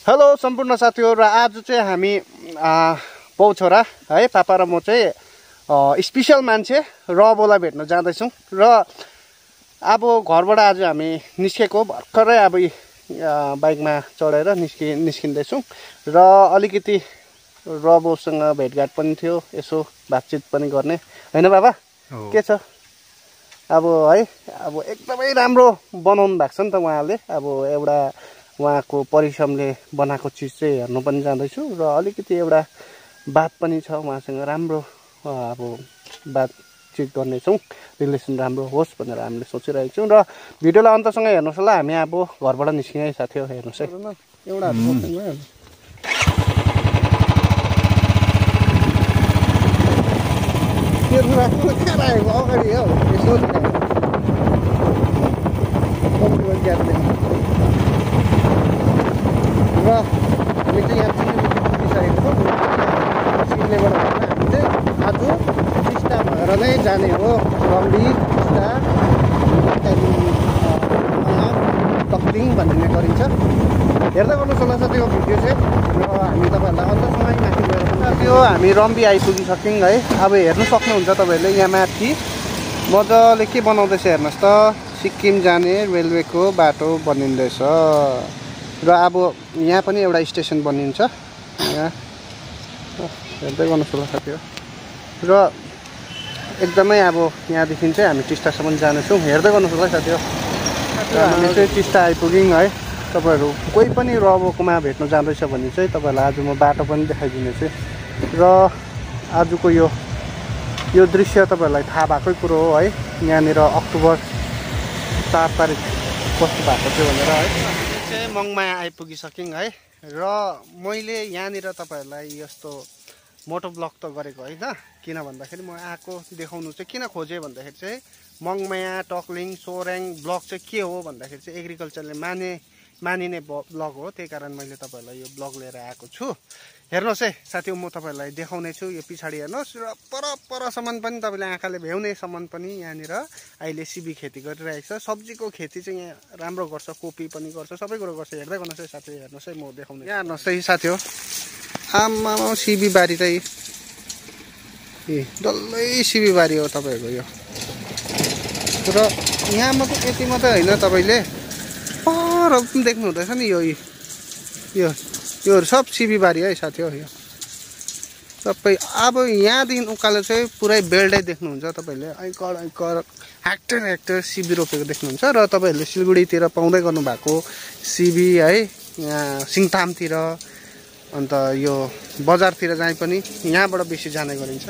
Hello सम्पूर्ण साथीहरु, र आज चाहिँ हामी पौछोरा है पापा र म चाहिँ स्पेशल मान्छे रबोलाई भेट्न जाँदैछौँ। र अब घरबाट आज हामी निस्केको भर्खरै अब बाइकमा चढेर निस्किँदैछौँ र अलिकति रबोसँग भेटघाट पनि थियो, यसो बातचित पनि गर्ने हैन बाबा? के छ अब है? अब एकदमै राम्रो बनाउनु भएको छ नि त उहाँले। अब एउटा उहाँको परिश्रमले बनाएको चिज चाहिँ हेर्नु पनि जाँदैछु र अलिकति एउटा बात पनि छ उहाँसँग, राम्रो अब बातचित गर्नेछौँ, रिलेसन राम्रो होस् भनेर हामीले सोचिरहेको छौँ। र भिडियोलाई अन्तसँग हेर्नुहोस् होला। हामी अब घरबाट निस्किने साथी हो, हेर्नुहोस् है एउटा अगाडि हो यसो र हामी चाहिँ यहाँ पुगिसकेको छौँ। सिक्नेबाट हामी चाहिँ आज टिस्टा भएर नै जाने हो। रम्बी टिस्टा टक्लिङ भन्ने गरिन्छ। हेर्दै गर्नुहोस् होला साथी यो भिडियो चाहिँ। र हामी तपाईँहरूलाई अन्तसम्म माथि गएर साथी हो हामी रम्बी आइपुगिसक्यौँ है। अब हेर्नु सक्नुहुन्छ तपाईँहरूले यहाँ माथि मजाले के बनाउँदैछ हेर्नुहोस् त। सिक्किम जाने रेलवेको बाटो बनिँदैछ र अब यहाँ पनि एउटा स्टेसन बनिन्छ यहाँ। हेर्दै गर्नुहोस् होला साथी हो। र एकदमै अब यहाँदेखि चाहिँ हामी टिस्टासम्म जानेछौँ। हेर्दै गर्नुहोस् होला साथी हो। हामी चाहिँ टिस्टा आइपुग्यौँ है। तपाईँहरू कोही पनि रबोकोमा भेट्नु जाँदैछ भने चाहिँ तपाईँहरूलाई आज म बाटो पनि देखाइदिनेछु। र आजको यो दृश्य तपाईँहरूलाई थाहा भएकै कुरो हो है। यहाँनिर अक्टोबर 4 तारिक कस्तो भएको थियो भनेर है। चाहिँ मङमाया आइपुगिसक्यौँ है। र मैले यहाँनिर तपाईँहरूलाई यस्तो मोटो ब्लग त गरेको होइन। किन भन्दाखेरि म आएको देखाउनु चाहिँ किन खोजेँ भन्दाखेरि चाहिँ मङमाया टक्लिङ सोरेङ ब्लग चाहिँ के हो भन्दाखेरि चाहिँ एग्रिकल्चरले मानिने ब्लग हो। त्यही कारण मैले तपाईँहरूलाई यो ब्लग लिएर आएको छु। हेर्नुहोस् है साथी, म तपाईँहरूलाई देखाउने छु। यो पछाडि हेर्नुहोस् र परसम्म पनि तपाईँले आँखाले भ्याउनेसम्म पनि यहाँनिर अहिले सिबी खेती गरिरहेको छ। सब्जीको खेती चाहिँ यहाँ राम्रो गर्छ, कोपी पनि गर्छ, सबै कुरो गर्छ। हेर्दै गर्नुहोस् है साथी, हेर्नुहोस् है, म देखाउने। यहाँ हेर्नुहोस् है साथी हो, आमा सिबी बारी चाहिँ डल्लै सिबी बारी हो तपाईँहरूको यो। र यहाँ मात्रै यति मात्रै होइन, तपाईँले पर पनि देख्नु हुँदैछ नि योहरू सब सिबी बारी है साथी हो। यो सबै अब यहाँदेखि उकालो चाहिँ पुरै बेल्टै देख्नुहुन्छ तपाईँले। ऐकर हेक्टर सिबी रोपेको देख्नुहुन्छ। र तपाईँहरूले सिलगढीतिर पाउँदै गर्नुभएको सिबी है, यहाँ सिङतामतिर अन्त यो बजारतिर जहीँ पनि यहाँबाट बेसी जाने गरिन्छ।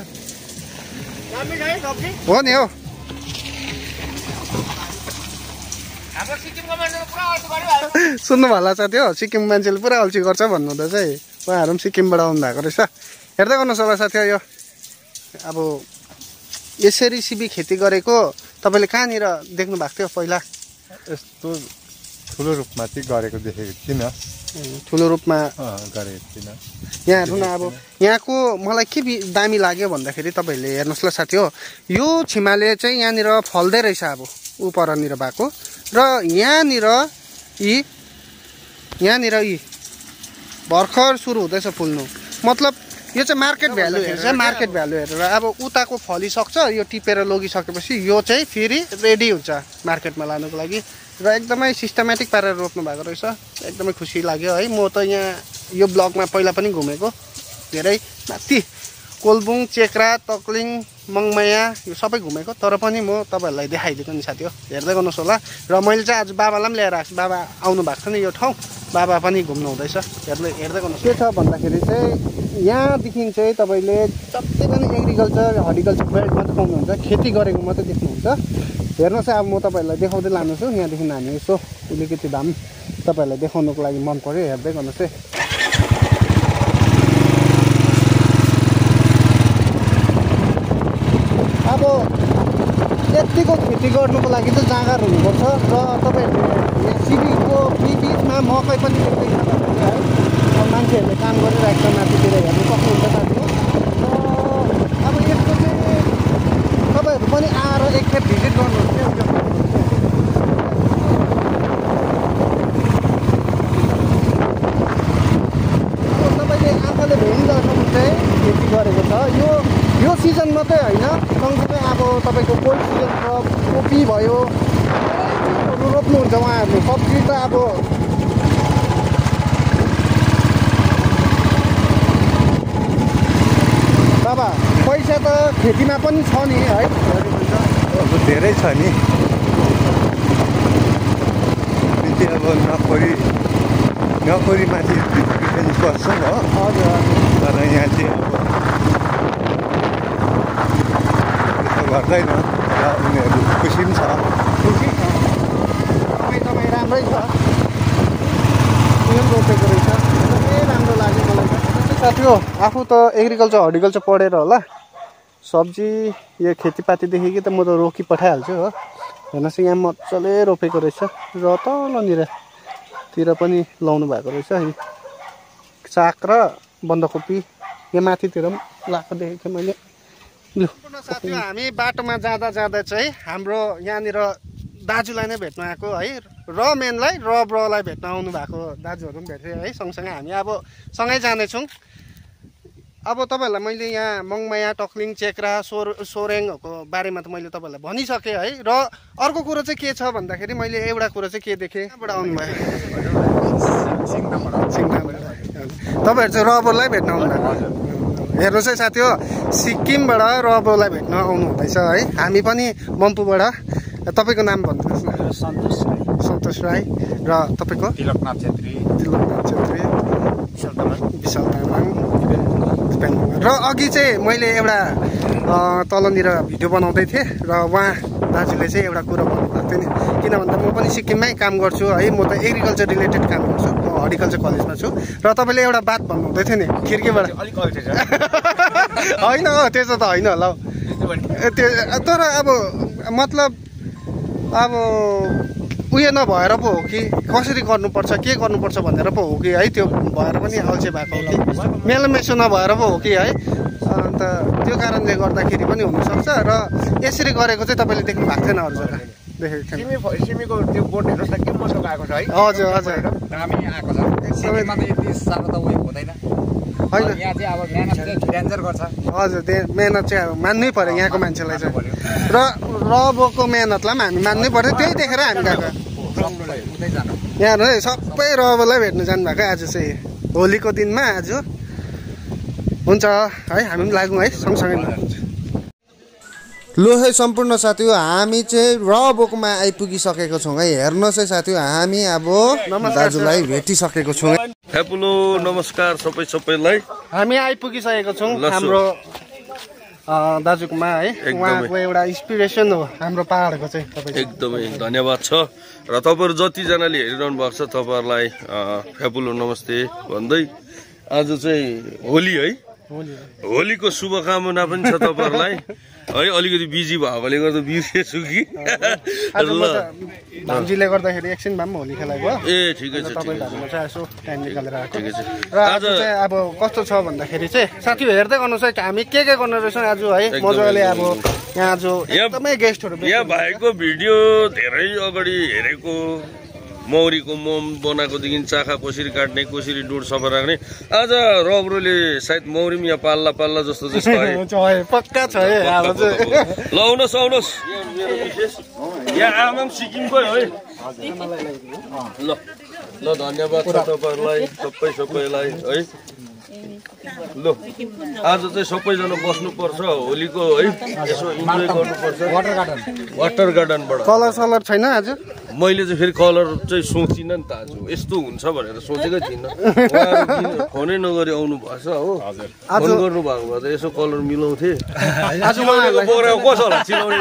हो नि हो। सुन्नु होला साथी हो, सिक्किम मान्छेले पुरा अल्छी गर्छ भन्नुहुँदैछ है। उहाँहरू पनि सिक्किमबाट आउनु भएको रहेछ। हेर्दै गर्नुहोस् होला साथी हो। यो अब यसरी सिबी खेती गरेको तपाईँले कहाँनिर देख्नु भएको थियो पहिला? यस्तो ठुलो रूपमा चाहिँ गरेको देखेको थिइनँ। ठुलो रूपमा गरेको थिइनँ। यहाँ हेर्नु न, अब यहाँको मलाई के दामी लाग्यो भन्दाखेरि तपाईँहरूले हेर्नुहोस् ल साथी हो, यो छिमाले चाहिँ यहाँनिर फल्दै रहेछ अब उपरनिर भएको। र यहाँनिर भर्खर सुरु हुँदैछ फुल्नु। मतलब यो चाहिँ मार्केट भ्यालु हेरेर अब उताको फलिसक्छ, यो टिपेर लगिसकेपछि यो चाहिँ फेरि रेडी हुन्छ मार्केटमा लानुको लागि। र एकदमै सिस्टमेटिक पारेर रोप्नु भएको रहेछ। एकदमै खुसी लाग्यो है। म त यहाँ यो ब्लगमा पहिला पनि घुमेको, धेरै माथि कोलबुङ, चेक्रा, तक्लिङ, मङमाया यो सबै घुमेको, तर पनि म तपाईँहरूलाई देखाइदिएको नि साथी हो। हेर्दै गर्नुहोस् होला। र मैले चाहिँ आज बाबालाई पनि ल्याएर आएको छु। बाबा आउनु भएको छ नि यो ठाउँ, बाबा पनि घुम्नु हुँदैछ। हेर्दै गर्नुहोस्। के छ भन्दाखेरि चाहिँ यहाँदेखि चाहिँ तपाईँले जति पनि एग्रिकल्चर हर्टिकल्चर बेल्ट मात्रै पाउनुहुन्छ, खेती गरेको मात्रै देख्नुहुन्छ। हेर्नुहोस् है, अब म तपाईँहरूलाई देखाउँदै लानु छु। यहाँदेखि हामी यसो अलिकति भए पनि तपाईँहरूलाई देखाउनुको लागि मन पऱ्यो। हेर्दै गर्नुहोस् है। अब यतिको खेती गर्नुको लागि चाहिँ जाँगर हुनुपर्छ। र तपाईँहरूले यहाँ सिबीको बिचमा मकै पनि देख्दैछ है। मान्छेहरूले काम गरिरहेको छ माथितिर, हेर्नु सक्नुहुन्छ साथी हो। र अब यस्तो चाहिँ तपाईँहरू पनि आएर एकखेप भिजिट गर्नुहोस् क्या। सिजन मात्रै होइन सँगसँगै अब तपाईँको कोल्ड सिजन छ कोपी भयो रोप्नुहुन्छ उहाँहरूले सब्जी त अब बाबा पैसा त खेतीमा पनि छ नि है अब धेरै छ नि अब नोकरी माथि डिपेन्ड गर्छ हो हजुर तर यहाँ चाहिँ अब गर्दैन र उनीहरू खुसी पनि छ खुसी छ तपाईँ राम्रै छ उयो रोपेको रहेछ एकदमै राम्रो लाग्यो मलाई त साथी हो आफू त एग्रिकल्चर हर्टिकल्चर पढेर होला सब्जी यो खेतीपातीदेखि त म त रोकी पठाइहाल्छु हो हेर्नुहोस् यहाँ मजाले रोपेको रहेछ र तलनिरतिर पनि लाउनु भएको रहेछ साग र बन्दाकोपी यहाँ माथितिर पनि लगाएको देखेको थिएँ मैले लु साथीहरू हामी बाटोमा जाँदा चाहिँ हाम्रो यहाँनिर दाजुलाई नै भेट्न आएको है र मेनलाई र ब्रलाई भेट्न आउनु भएको दाजुहरू पनि भेट्थ्यो है सँगसँगै हामी अब सँगै जानेछौँ अब तपाईँहरूलाई मैले यहाँ मङमाया टक्लिङ चेक्रा सोरेङहरूको बारेमा त मैले तपाईँहरूलाई भनिसकेँ है र अर्को कुरो चाहिँ के छ भन्दाखेरि मैले एउटा कुरो चाहिँ के देखेँ कहाँबाट आउनुभयो तपाईँहरू चाहिँ रबरलाई भेट्न आउनुभएको हेर्नुहोस् है साथी हो सिक्किमबाट रबरलाई भेट्न आउनु हुँदैछ है हामी पनि मम्पूबाट तपाईँको नाम भन्नुहोस् न सन्तोष राई र तपाईँको तिलकनाथ छेत्री विशाल तामाङ र अघि चाहिँ मैले एउटा तलनिर भिडियो बनाउँदै थिएँ र उहाँ दाजुले चाहिँ एउटा कुरो भन्नुभएको थियो नि किन भन्दा म पनि सिक्किममै काम गर्छु है म त एग्रिकल्चर रिलेटेड काम गर्छु म हर्टिकल्चर कलेजमा छु र तपाईँले एउटा बात भन्नुहुँदै थियो नि खिड्कीबाट होइन हो त्यसो त होइन होला त्यो तर अब मतलब अब उयो नभएर पो हो कि कसरी गर्नुपर्छ के गर्नुपर्छ भनेर पो हो कि है त्यो भएर पनि अल्छे भएको हो कि मेलोमेसो नभएर पो हो कि है अन्त त्यो कारणले गर्दाखेरि पनि हुनसक्छ र यसरी गरेको चाहिँ तपाईँले देख्नु भएको थिएन अरू जग्गा देखेको थिएन सिमीको त्यो बोट हेर्नुहोस् न के मजाको आएको छ है हजुर हजुर दामी आएको छ सिमीमा त यति साह्रो त उयो हुँदैन होइन यहाँ चाहिँ अब मेहनत चाहिँ डेन्जर गर्छ हजुर मेहनत चाहिँ अब मान्नै पर्यो यहाँको मान्छेलाई चाहिँ र रबको मेहनतलाई पनि हामी मान्नै पर्यो त्यही देखेर हामी गएको यहाँ है सबै रबलाई भेट्नु जानुभएको आज चाहिँ होलीको दिनमा आज हुन्छ है हामी पनि लागौँ है सँगसँगै लो है सम्पूर्ण साथी हो हामी चाहिँ रबोकोमा आइपुगिसकेको छौँ है हेर्नुहोस् है साथी हो हामी अब दाजुलाई भेटिसकेको छौँ हेलो नमस्कार सबैलाई हामी आइपुगिसकेको छौँ हाम्रो दाजुकोमा है उहाँको एउटा इन्सपिरेसन हो हाम्रो पहाडको चाहिँ तपाईँ एकदमै धन्यवाद छ र तपाईँहरू जतिजनाले हेरिरहनु भएको छ तपाईँहरूलाई हेलो नमस्ते भन्दै आज चाहिँ होली है होलीको शुभकामना पनि छ तपाईँहरूलाई है अलिकति बिजी भएकोले गर्दा बिर्सेछु कि भान्जीले गर्दाखेरि एकछिन भए पनि होली खेलाएको ए ठिकै छ तपाईँ घरमा चाहिँ यसो टाइम निकालेर आएको ठिकै छ र आज चाहिँ अब कस्तो छ भन्दाखेरि चाहिँ साथी हेर्दै गर्नुहोस् है हामी के गर्ने रहेछौँ आज है मजाले अब यहाँ जो एकदमै गेस्टहरू यहाँ भएको भिडियो धेरै अगाडि हेरेको मौरीको मोम बनाएकोदेखि चाखा कसरी काट्ने कसरी डुड सफा राख्ने आज रब्रोले सायद मौरी पनि यहाँ पाल्ला जस्तो चाहिँ पक्का छ है अब चाहिँ ल आउनुहोस् यहाँ आमा पनि सिक्किमकै है ल ल धन्यवाद छ तपाईँहरूलाई सबैलाई है ल आज चाहिँ सबैजना बस्नुपर्छ होलीको है यसो इन्जोय गर्नुपर्छ वाटर गार्डनबाट कलर सलर छैन आज मैले चाहिँ फेरि कलर चाहिँ सोचिनँ नि त आज यस्तो हुन्छ भनेर सोचेकै थिइनँ फोनै नगरी आउनु भएछ हो फोन गर्नु भएको भए त यसो कलर मिलाउँथे आज उहाँहरूलाई कसो होला चिलाउने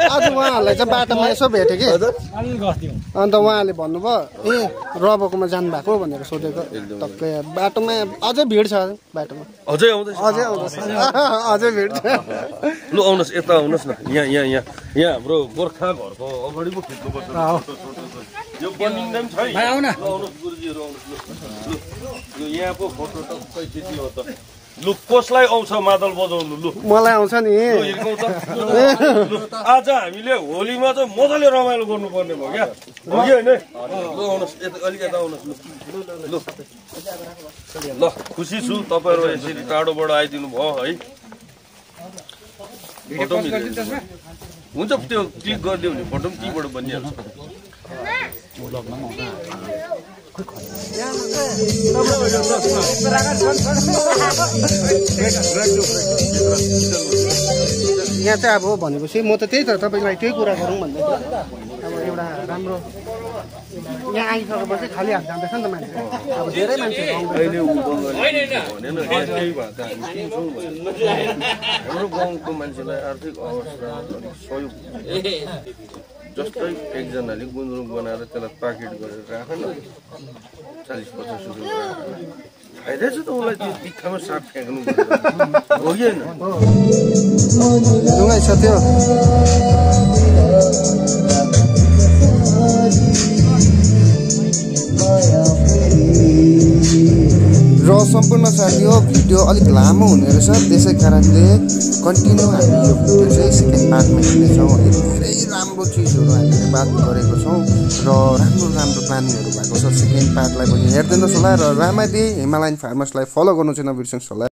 आज उहाँहरूलाई चाहिँ बाटोमा यसो भेटेँ कि अन्त उहाँले भन्नुभयो ए रबोकोमा जानुभएको भनेर सोधेको टक्कै बाटोमा अझै भिड छ बाटोमा अझै आउँदैछ अझै भिड छ लु आउनुहोस् यता आउनुहोस् न यहाँ हाम्रो गोर्खा घरको अगाडि पो खिच्नुपर्छ यो बनिँदा पनि छैन आउनुहोस् गुरुजीहरू आउनुहोस् लु यहाँ पो फोटो टक्कै खिच्यो त लु कसलाई आउँछ मादल बजाउनु लु मलाई आउँछ नि आज हामीले होलीमा चाहिँ मजाले रमाइलो गर्नुपर्ने भयो क्या हो कि होइन लु आउनुहोस् अलिक यता आउनुहोस् लु ल खुसी छु तपाईँहरू यसरी टाढोबाट आइदिनु भयो है फोटो हुन्छ त्यो क्लिक गरिदियो भने फोटो पनि त्यहीँबाट बनिहाल्छ यहाँ चाहिँ अब भनेपछि म त त्यही त तपाईँलाई त्यही कुरा गरौँ भन्दै अब एउटा राम्रो यहाँ आइसकेपछि खाली हात जाँदैछ नि त मान्छे अब धेरै मान्छे अहिले भनेन त्यही भएर त हामी किन्छौँ हाम्रो गाउँको मान्छेलाई आर्थिक अवस्था अलिक सहयोग जस्तै एकजनाले गुन्द्रुक बनाएर त्यसलाई प्याकेट गरेर राख न 40-50 रुपियाँ फाइदा छ त उसलाई त्यो बित्थामा साग फ्याँक्नु हो कि होइन ढुङ्गाइ छ त्यो र सम्पूर्ण साथी हो भिडियो अलिक लामो हुने रहेछ त्यसै कारणले कन्टिन्यू हामी यो भिडियो चाहिँ सेकेन्ड पार्टमा हेर्नेछौँ है धेरै राम्रो चिजहरू हामीले बात गरेको छौँ र राम्रो प्लानिङहरू भएको छ सेकेन्ड पार्टलाई पनि हेरिदिनुहोस् होला र रामादी हिमालयन फार्मर्सलाई फलो गर्नु चाहिँ नबिर्सनुहोस् होला